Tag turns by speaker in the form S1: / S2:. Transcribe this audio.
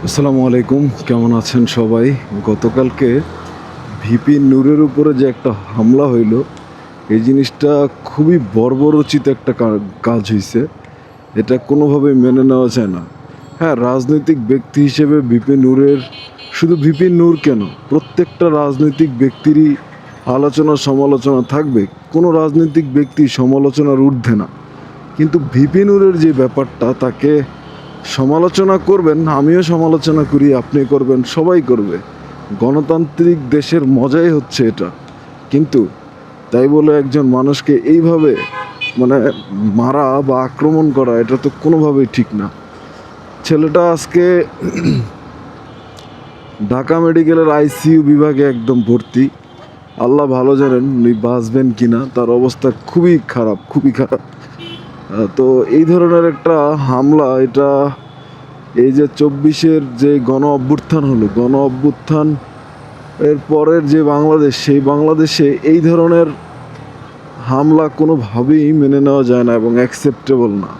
S1: আসসালামু আলাইকুম, কেমন আছেন সবাই? গতকালকে ভিপি নূরের উপরে যে একটা হামলা হইল, এই জিনিসটা খুবই বর্বরোচিত একটা কাজ হইছে। এটা কোনোভাবেই মেনে নেওয়া যায় না। হ্যাঁ, রাজনৈতিক ব্যক্তি হিসেবে ভিপি নূরের, শুধু ভিপি নূর কেন, প্রত্যেকটা রাজনৈতিক ব্যক্তিরই আলোচনা সমালোচনা থাকবে। কোনো রাজনৈতিক ব্যক্তি সমালোচনার ঊর্ধ্বে না। কিন্তু ভিপি নূরের যে ব্যাপারটা, তাকে সমালোচনা করবেন, আমিও সমালোচনা করি, আপনি করবেন, সবাই করবে। গণতান্ত্রিক দেশের মজাই হচ্ছে এটা। কিন্তু তাই বলে একজন মানুষকে এইভাবে মানে মারা বা আক্রমণ করা, এটা তো কোনোভাবেই ঠিক না। ছেলেটা আজকে ঢাকা মেডিকেলের আইসিইউ বিভাগে একদম ভর্তি। আল্লাহ ভালো জানেন উনি বাঁচবেন কিনা। তার অবস্থা খুবই খারাপ, খুবই খারাপ। তো এই ধরনের একটা হামলা, এটা এই যে 24-এর যে গণ অভ্যুত্থান হলো, গণ অভ্যুত্থান এর পরের যে বাংলাদেশ, সেই বাংলাদেশে এই ধরনের হামলা কোনোভাবেই মেনে নেওয়া যায় না এবং অ্যাকসেপ্টেবল না।